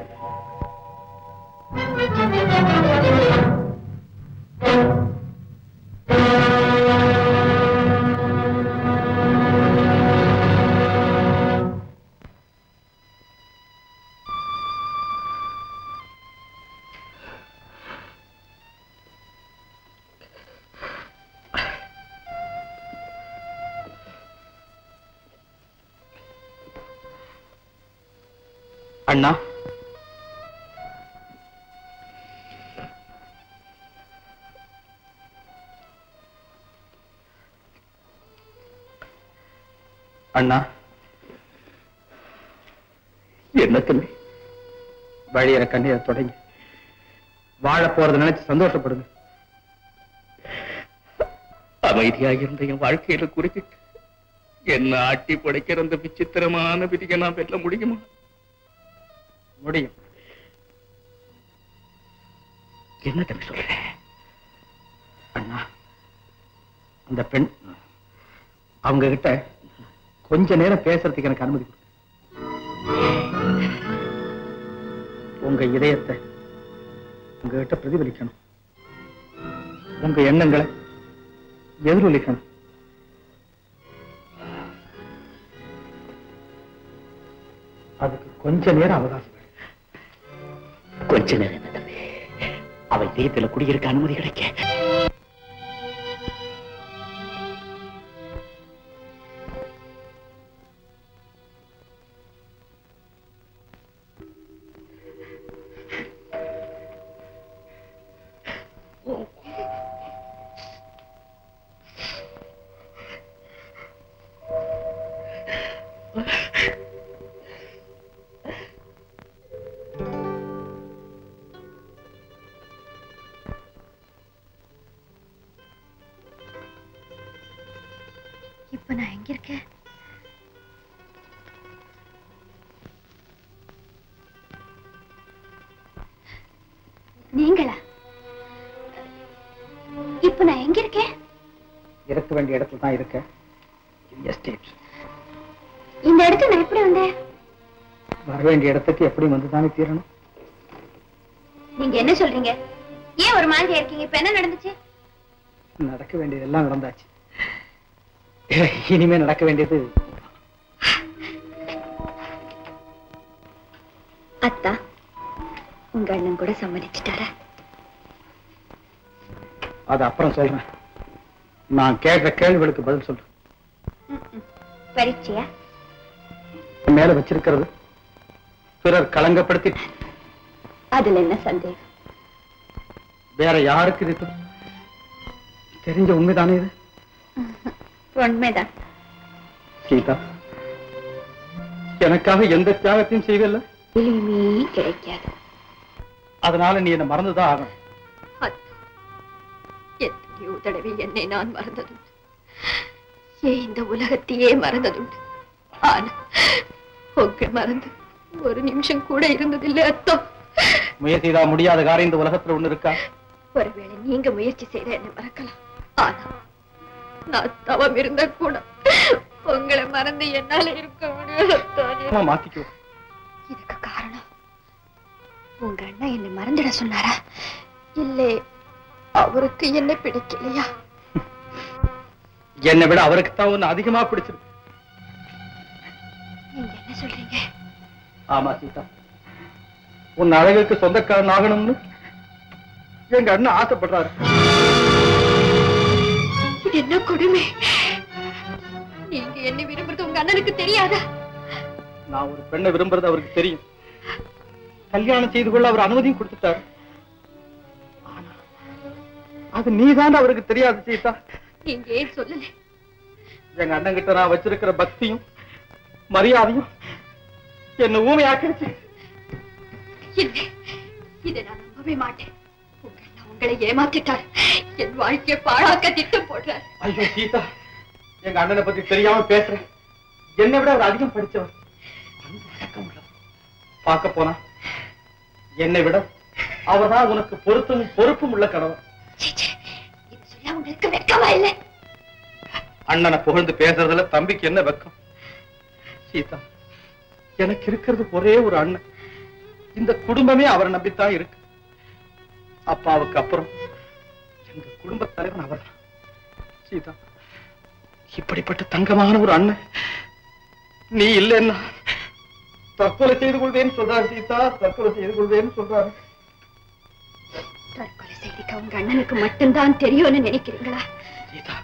அண்ணா, அண்ணா, என்ன தம்பி? வழியிற கண்ணீரை தொடங்கி வாழ போறதை நினைச்சு சந்தோஷப்படுங்க. அமைதியாக இருந்த என் வாழ்க்கையில குறிப்பிட்டு என்ன ஆட்டி படைக்கிற அந்த விசித்திரமான விதியை நான் வெல்ல முடியுமா? முடியும். என்ன தம்பி சொல்றேன்? அண்ணா, அந்த பெண் அவங்க கிட்ட கொஞ்ச நேரம் பேசுறதுக்கு எனக்கு அனுமதி கொடுங்க. உங்க இதயத்தை உங்ககிட்ட பிரதிபலிக்கணும். உங்க எண்ணங்களை எதிரொலிக்கணும். அதுக்கு கொஞ்ச நேரம் அவகாசம். கொஞ்ச நேரம் என்ன தம்பி? அவ இதயத்துல குடியிருக்க அனுமதி கிடைக்க இப்ப நான் எங்க இருக்கேன்? நீங்களா? இப்ப நான் எங்க இருக்கேன்? இருக்க வேண்டிய இடத்துல தான் இருக்க. எஸ்டேட். இந்த இடத்துக்கு நான் எப்படி வந்தேன்? வர வேண்டிய இடத்துக்கு எப்படி வந்துதானே தீரணும். நீங்க என்ன சொல்றீங்க? ஏன் ஒரு மாதிரியா இருக்கீங்க? இப்ப என்ன நடந்துச்சு? நடக்க வேண்டியதெல்லாம் நடந்தாச்சு. இனிமே நடக்க வேண்டியது அத்தா, உங்க அண்ணன் கூட சம்மதிச்சுட்டாரா? அது அப்புறம் சொல்றேன். நான் கேட்கிற கேள்விகளுக்கு பதில் சொல்றேன். பரீட்சையா? மேல வச்சிருக்கிறது பிறர் களங்கப்படுத்தி அதுல என்ன சந்தேகம்? வேற யாருக்கு இது தெரிஞ்ச உண்மைதானே? இது உண்மைதான். சீதா, எனக்காக எந்த தியாகத்தையும் செய்யல. எளிமே கிடைக்காது. அதனால நீ என்ன மறந்துதான் ஆகணும். எத்தனையோ தடவை என்னை நான் மறந்ததுண்டு. ஏன் இந்த உலகத்தையே மறந்ததுண்டு. ஆனா உங்க மறந்து ஒரு நிமிஷம் கூட இருந்ததில்லை அத்தோ. முயற்சிதா முடியாத காரியம் இந்த உலகத்துல ஒண்ணு இருக்கா? ஒருவேளை நீங்க முயற்சி செய்த என்ன மறக்கலாம். ஆனா நான் தவம் இருந்தா கூட உங்களை மறந்து என்னால இருக்க முடியாது. மாத்திக்கோ. இதுக்கு காரணம் உங்க அண்ணா என்னை மறந்துட சொன்னாரா, இல்லை அவருக்கு என்ன பிடிக்கலையா? என்னை விட அவருக்கு தான் ஒண்ணு அதிகமா பிடிச்சிருக்கு. நீங்க என்ன சொல்றீங்க? ஆமா சீதா, உன் அழகுக்கு சொந்தக்காரன் ஆகணும்னு எங்க அண்ணன் ஆசைப்படுறாரு. இது என்ன கொடுமை! நீங்க என்ன விரும்புறது உங்க அண்ணனுக்கு தெரியாதா? நான் ஒரு பெண்ணை விரும்புறது அவருக்கு தெரியும். கல்யாணம் செய்து கொள்ள அவர் அனுமதியும் கொடுத்துட்டாரு. ஆனா அது நீதான் அவருக்கு தெரியாது சீதா. நீங்க ஏன் சொல்லல? எங்க அண்ணன் கிட்ட நான் வச்சிருக்கிற பக்தியும் மரியாதையும் என்ன ஊமையாக்கிடுச்சு. இல்லை, இதை நான் நம்பவே மாட்டேன். உங்க அண்ணா உங்களை ஏமாத்திட்டார். என் வாழ்க்கையை பாழாக்க திட்டம் போடுறார். ஐயோ சீதா, எங்க அண்ணனை பத்தி தெரியாம பேசுறேன். என்னை விட அவர் அதிகம் படிச்சவர், பார்க்க போனா என்னை விட அவர்தான் உனக்கு பொருத்தமும் பொறுப்பும் உள்ள கணவன். இது சொல்ல உங்களுக்கு வெட்கமா இல்லை? அண்ணனை புகழ்ந்து பேசுறதுல தம்பிக்கு என்ன வெக்கம்? சீதா, எனக்கு இருக்கிறது ஒரே ஒரு அண்ணன். இந்த குடும்பமே அவரை நம்பித்தான் இருக்கு. அப்பாவுக்கு அப்புறம் எங்க குடும்ப தலைவன் அவர். சீதா, இப்படிப்பட்ட தங்கமான ஒரு அண்ணன் நீ இல்லைன்னா தற்கொலை செய்து கொள்வேன்னு சொல்றாரு. சீதா, தற்கொலை செய்து கொள்வேன்னு சொல்றாரு. தற்கொலை செய்திக்க உங்க அண்ணனுக்கு மட்டும்தான் தெரியும்னு நினைக்கிறீங்களா? சீதா,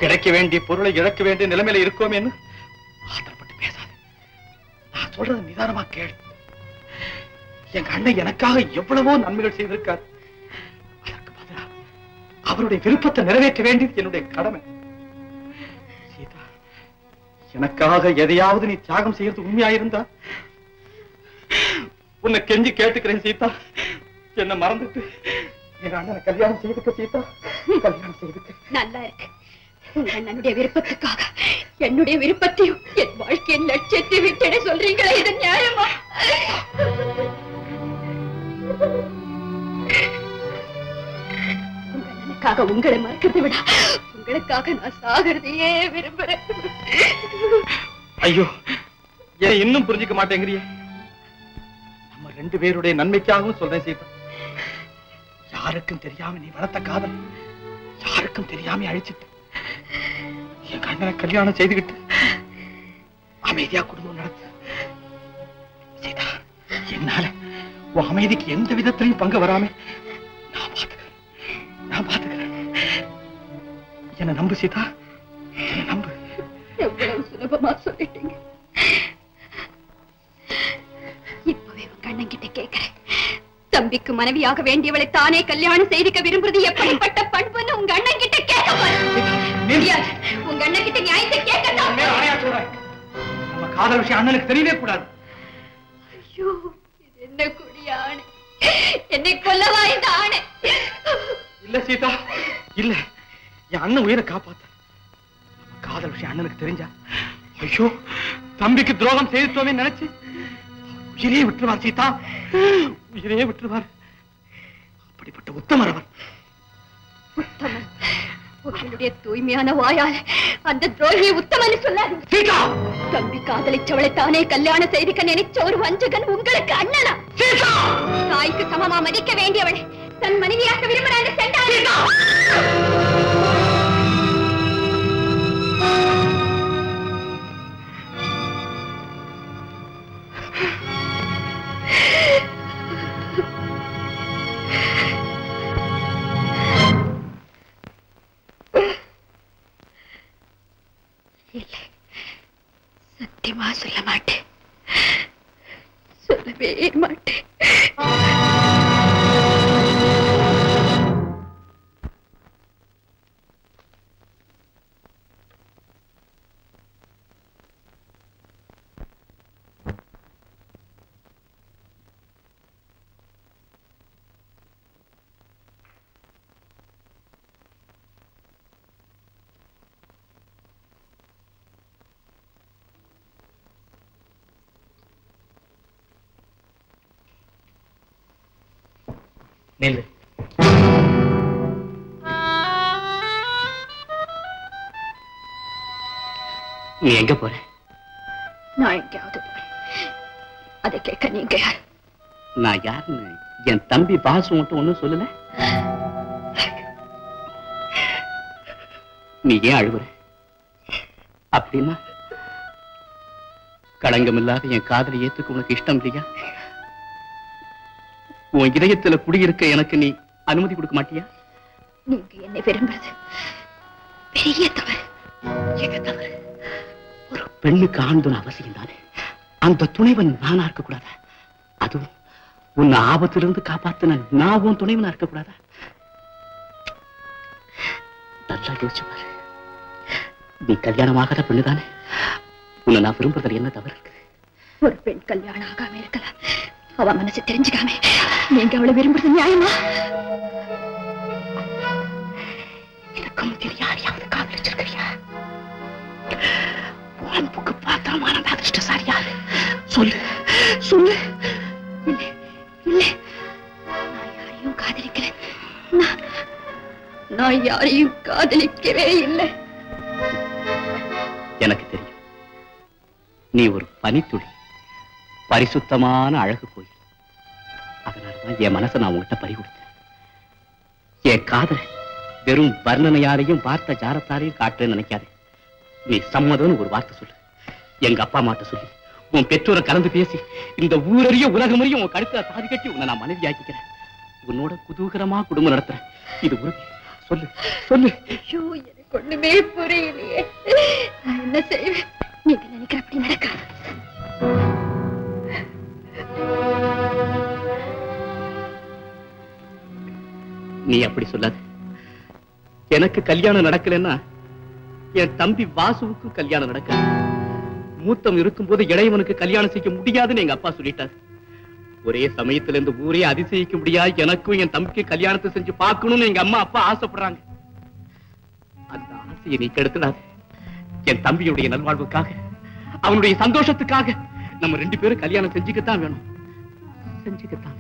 கிடைக்க வேண்டிய பொருளை இழக்க வேண்டிய நிலைமையில இருக்கோமேன்னு ஆத்திரப்பட்டு பேசாது. நான் சொல்றது நிதானமா கேளு. எங்க அண்ணன் எனக்காக எவ்வளவோ நன்மைகள் செய்திருக்கார். அதற்கு பதிலா அவருடைய விருப்பத்தை நிறைவேற்ற வேண்டியது என்னுடைய கடமை. சீதா, எனக்காக எதையாவது நீ தியாகம் செய்யறது உண்மையாயிருந்தா உன்னை கெஞ்சி கேட்டுக்கிறேன் சீதா, என்ன மறந்துட்டு என் அண்ணனை கல்யாணம் செய்துக்க சீதா, கல்யாணம் செய்துக்க. நல்லா இருக்கு. உங்க அண்ணனுடைய விருப்பத்துக்காக என்னுடைய விருப்பத்தையும் என் வாழ்க்கையின் லட்சியத்தை விட்டே சொல்றீங்களே, இது நியாயமா? உங்க அண்ணனுக்காக உங்களை மறக்கிறதை விட உங்களுக்காக நான் சாகிறதையே விரும்புறேன். ஐயோ, ஏன் இன்னும் புரிஞ்சுக்க மாட்டேங்கிறிய? நம்ம ரெண்டு பேருடைய நன்மைக்காகவும் சொல்றேன் சீதா. யாருக்கும் தெரியாம நீ வளர்த்த காதல் யாருக்கும் தெரியாம அழிச்சிட்டு என் அண்ணனை கல்யாணம் செய்துகிட்டு அமைதியா குடும்பம் நடத்து சீதா. என்னால உன் அமைதிக்கு எந்த விதத்திலையும் பங்கு வராம நான் பாத்துக்கிறேன். என்ன நம்பு சீதா, என்ன நம்பு. எவ்வளவு சுலபமா சொல்லிட்டீங்க. இப்பவே உங்க அண்ணன் கிட்ட கேட்கிறேன். தம்பிக்கு மனைவியாக வேண்டியவளை தானே கல்யாணம் செய்திக்க விரும்புறது எப்படிப்பட்ட பண்புன்னு உங்க அண்ணன் கிட்ட கேட்க முடியாது. உங்க அண்ணன் கிட்ட நியாயத்தை கேட்கலாம். நம்ம காதல் விஷயம் அண்ணனுக்கு தெரியவே கூடாது. ஐயோ, இது என்ன கூடிய ஆணை! என்னை கொல்லவா இந்த ஆணை? இல்ல சீதா, இல்ல. என் அண்ணன் உயிரை காப்பாத்த காதல் விஷயம் அண்ணனுக்கு தெரிஞ்சா ஐயோ தம்பிக்கு துரோகம் செய்துட்டோமே நினைச்சு உயிரே விட்டுருவார் சீதா, உயிரே விட்டுருவார். அப்படிப்பட்ட உத்தமர் அவர். உத்தமன் உங்களுடைய தூய்மையான வாயால் அந்த துரோகியை உத்தமன்னு சொல்லாதீங்க. தம்பி காதலிச்சவளை தானே கல்யாணம் செய்துக்க நினைச்ச ஒரு வஞ்சகன் உங்களுக்கு அண்ணனா? தாய்க்கு சமமா மதிக்க வேண்டியவளை தன் மனைவியாக விரும்புறாங்க சென்றாங்க. சத்தியமா சொல்ல மாட்டேன், சொல்லவே மாட்டேன். நில்லு. நீ எங்க போற? நான் எங்கேயாவது போறேன். அதை கேட்க நீங்க யார்? நான் யாருன்னு என் தம்பி பாசு மட்டும் ஒண்ணும் சொல்லல. நீ ஏன் அழுகுற? அப்படின்னா களங்கம் இல்லாத என் காதலை ஏத்துக்க உனக்கு இஷ்டம் இல்லையா? உன் இதயத்துல குடியிருக்க எனக்கு நீ அனுமதி கொடுக்க மாட்டியா? நீங்க என்னை விரும்புறது பெரிய தவறு. என்ன தவறு? ஒரு பெண்ணுக்கு ஆண் துணை அவசியம் தானே. அந்த துணைவன் நானா இருக்க கூடாதா? அதுவும் உன்னை ஆபத்திலிருந்து காப்பாத்தின நான் உன் துணைவனா இருக்க கூடாதா? நல்லா யோசிச்சு பாரு. நீ கல்யாணமாகாத பெண்ணுதானே. உன்னை நான் விரும்புறதுல என்ன தவறு இருக்கு? ஒரு பெண் கல்யாணம் ஆகாம இருக்கலாம், அவ மனசு தெரிஞ்சுக்காம நீங்க அவளை விரும்புறது நியாயமா? எனக்கு முதல் யாரையாவது காதலிச்சிருக்கிறியா? அன்புக்கு பாத்திரமான அதிர்ஷ்டசாலி யாரு? சொல்லு சொல்லு. இல்ல இல்ல, நான் யாரையும் காதலிக்கல. நான் யாரையும் காதலிக்கவே இல்லை. எனக்கு தெரியும், நீ ஒரு பனித்துளி, பரிசுத்தமான அழகு கோயில். அதனாலதான் என் மனசை நான் உங்ககிட்ட பறி கொடுத்தேன். என் காதல் வெறும் வர்ணனையாரையும் வார்த்தை ஜாரத்தாரையும் காட்டுன்னு நினைக்காதே. நீ சம்மதம்னு ஒரு வார்த்தை சொல்லு. எங்க அப்பா அம்மாட்ட சொல்லி உன் பெற்றோரை கலந்து பேசி இந்த ஊரறிய உலகமறியும் உன் கழுத்துல தாதி கட்டி உன்னை நான் மனைவி ஆக்கிக்கிறேன். உன்னோட குதூகரமா குடும்பம் நடத்துறேன். இது உறுதி. சொல்லு சொல்லு. ஐயோ, எனக்கு ஒண்ணுமே புரியலையே. நான் என்ன செய்வேன்? நீங்க நினைக்கிறபடி நடக்காது. நீ அப்படி சொல்லாத. எனக்கு கல்யாணம் நடக்கலன்னா என் தம்பி வாசுவுக்கு கல்யாணம் நடக்கல. மூத்தம் இருக்கும் போது இளையவனுக்கு கல்யாணம் செய்ய முடியாதுன்னு எங்க அப்பா சொல்லிட்டாரு. ஒரே சமயத்துல இந்த ஊரே அதிசயிக்க முடியாது எனக்கும் என் தம்பிக்கு கல்யாணத்தை செஞ்சு பார்க்கணும்னு எங்க அம்மா அப்பா ஆசைப்படுறாங்க. அந்த ஆசையை நீ கெடுத்துடாது. என் தம்பியுடைய நல்வாழ்வுக்காக, அவனுடைய சந்தோஷத்துக்காக நம்ம 2 பேரும் கல்யாணம் செஞ்சுக்கத்தான் வேணும். செஞ்சுக்கத்தான்.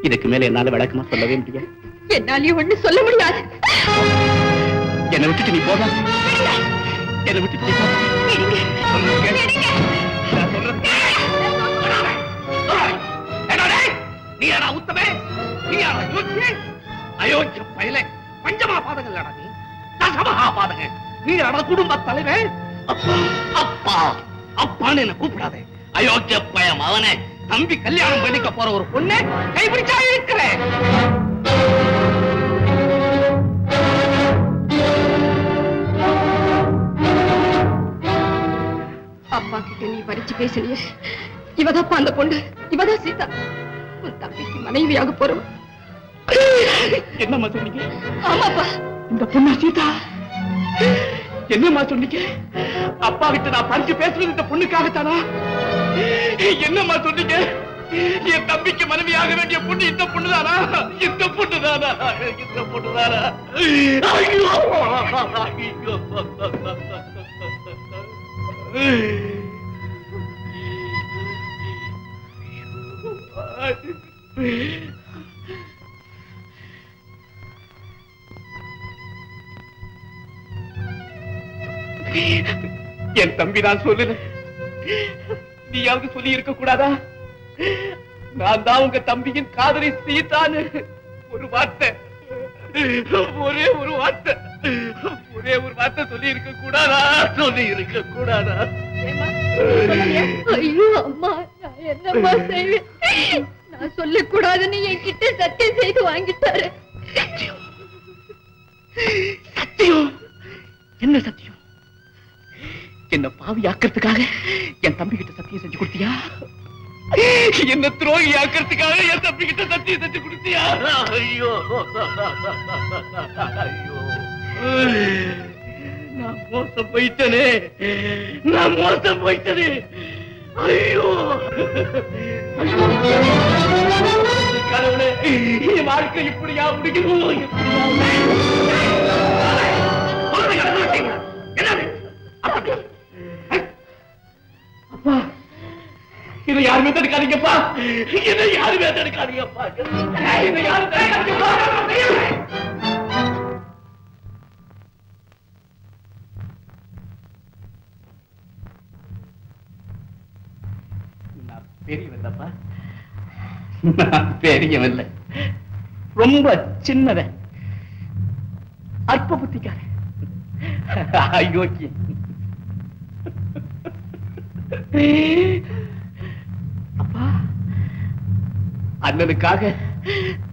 இதுக்கு மேல என்னால விளக்கமா சொல்லவே முடியாது. என்னாலே ஒண்ணு சொல்ல முடியாது. என்னை விட்டுட்டு நீ போகாத. என்னை விட்டுட்டு நீ போகாத. நீ யாரா உத்தமே? நீ யாரா யோசிச்சு? அயோக்கிய பயலே, பஞ்சமா பாதகன் இல்லடா நீ. நான் சமஹா பாதகன். நீ யாரா குடும்ப தலைவன்? அப்பா அப்பா அப்பான்னு என்ன கூப்பிடாதே. அயோக்கிய பயம் அவனே. தம்பி கல்யாணம் பண்ணிக்க போற ஒரு பொண்ணு கைப்பிடிச்சா இருக்கிறேன். அப்பா கிட்ட நீ படிச்சு பேசலையே. இவதாப்பா அந்த பொண்ணு. இவதான் சீதா, உன் தம்பிக்கு மனைவியாக போறவன். என்னம்மா சொன்னீங்க? ஆமாப்பா, இந்த பொண்ணா சீதா? என்னம்மா சொன்னீங்க? அப்பா கிட்ட நான் பறிச்சு பேசுறது இந்த பொண்ணுக்காகத்தானா? என்னம்மா சொன்னீங்க? என் தம்பிக்கு மனைவியாக வேண்டிய பொண்ணு இந்த பொண்ணுதானா? இந்த பொண்ணுதானா? இந்த பொண்ணுதானா? என் தம்பி நான் சொல்லல, நீயாவது சொல்லி இருக்க கூடாதா? நான் தான் உங்க தம்பியின் காதலை சீதான்னு ஒரு வார்த்தை, ஒரே ஒரு வார்த்தை சொல்லி இருக்க கூடாதா? சொல்லி இருக்க கூடாதா? ஐயோ அம்மா, நான் என்னம்மா செய்வேன்? நான் சொல்லக்கூடாதுன்னு என்கிட்ட சத்தியம் செய்து வாங்கிட்டாரு. சத்தியம்? என்ன சத்தியம்? என்ன பாவி ஆக்கிறதுக்காக என் தம்பி கிட்ட சத்தியம் செஞ்சு கொடுத்தியா? என்ன துரோகி ஆக்கிறதுக்காக என் தம்பி கிட்ட சத்தியம் செஞ்சு கொடுத்தியா? ஐயோ ஐயோ, நான் மோசம் போயிட்டனே, ஐயோ கடவுளே, என் வாழ்க்கை இப்படியா முடிக்கணும்? அப்பா, இதை யாருமே தடுக்காதீங்கப்பா, இதை யாருமே தடுக்காதீங்கப்பா, இதை யாரும் தடுக்காதீங்கப்பா. நான் பெரியவல்லப்பா, நான் பெரியவல்ல, ரொம்ப சின்னவன், அற்ப புத்திக்காரன், அயோக்கியன். அப்பா, அண்ணனுக்காக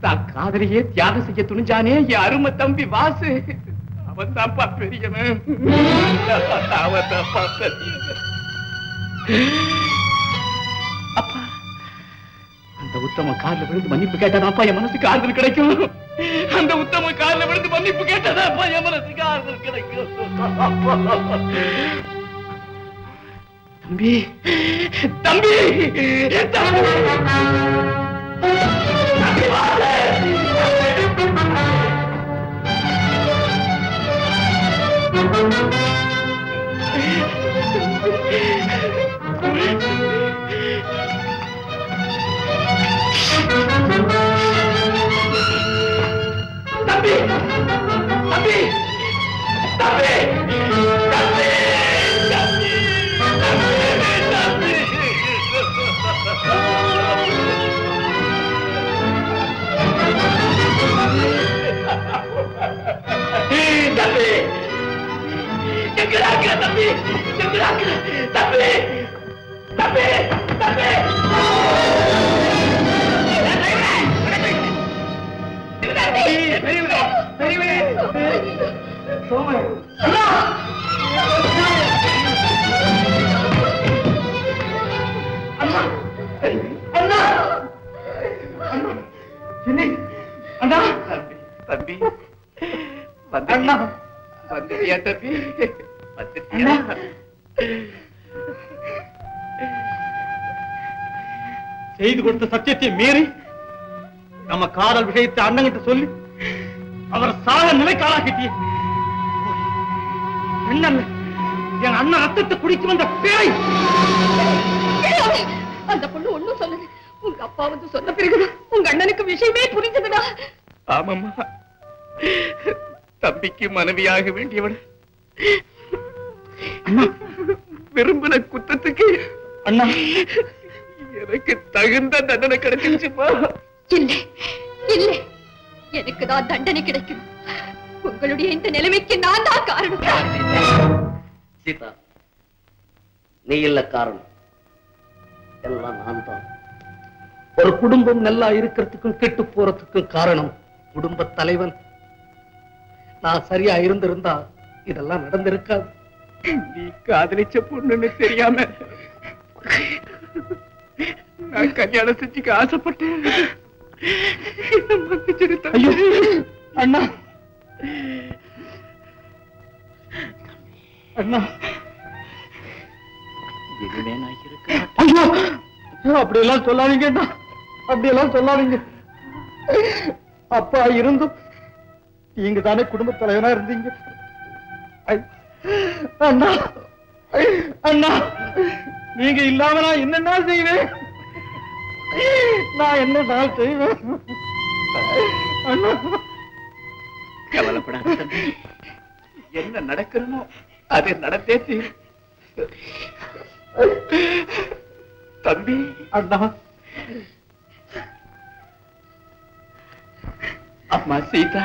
தான் காதலையே தியாகம் செய்ய துணிஞ்சானே என் அருமை தம்பி வாசு, அவன் தான்ப்பா பெரியவன், அவன் தான்ப்பா பெரியவன். அப்பா, அந்த உத்தம காலில் விழுந்து மன்னிப்பு கேட்டாதான்ப்பா என் மனசுக்கு ஆறுதல் கிடைக்கும். அந்த உத்தம காலில் விழுந்து மன்னிப்பு கேட்டாதான்ப்பா என் மனசுக்கு ஆறுதல் கிடைக்கும். தம்பி, தம்பி, தம்பி, தம்பி, தம்பி, தம்பி, தம்பி, எங்கடாக்க தம்பி, எங்கடாக்க தம்பி, தம்பி, தம்பி, தம்பி, அண்ணா வந்துட்டியா தம்பி, வந்துட்டியா? செய்து கொடுத்த சத்தியத்தை மீறி நம்ம காதல் விஷயத்தை அண்ணங்கிட்ட சொல்லி அவர் சாக நிலைக்காலாக்கிட்டியே. என்னல்ல, என் அண்ணன் ரத்தத்தை குடிச்சு வந்த பேய். அந்த பொண்ணு ஒண்ணும் சொல்லுது. உங்க அப்பா வந்து சொன்ன பிறகுதான் உங்க அண்ணனுக்கு விஷயமே புரிஞ்சதுடா. ஆமாம்மா, தம்பிக்கு மனைவியாக வேண்டியவள் விரும்பின குத்தத்துக்கு அண்ணா எனக்கு தகுந்த தண்டனை கிடைச்சிருச்சுப்பா. இல்லை இல்லை, எனக்கு தான் தண்டனை கிடைக்கும். உங்களுடைய இந்த நிலைமைக்கு நான் தான் காரணம். சீதா, நீ இல்ல காரணம், எல்லாம் நான் தான். ஒரு குடும்பம் நல்லா இருக்கிறதுக்கும் கெட்டு போறதுக்கும் காரணம் குடும்ப தலைவன். நான் சரியா இருந்திருந்தா இதெல்லாம் நடந்திருக்காது. நீ காதலிச்ச பொண்ணுன்னு தெரியாம நான் கல்யாணம் செஞ்சுக்க ஆசைப்பட்டேன். ஐயோ அண்ணா, அண்ணா, இனிமே நான் இருக்க ஐயோ அப்படியெல்லாம் சொல்லாதீங்க அண்ணா, அப்படியெல்லாம் சொல்லாதீங்க. அப்பா இருந்தும் நீங்க தானே குடும்ப தலைவனா இருந்தீங்க. அண்ணா, அண்ணா, நீங்க இல்லாம நான் என்னன்னா செய்வேன்? நான் என்ன நாள் செய்வேன்? கவலைப்படாத தம்பி, என்ன நடக்கணுமோ அது நடந்தே தீரும். தம்பி அண்ணா அம்மா சீதா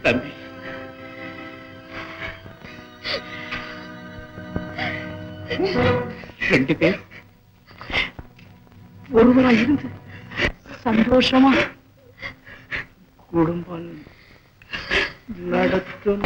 தம்பி ரெண்டு பேர் ஒருவரா இருந்து சந்தோஷமா குடும்பம் நடத்தும்.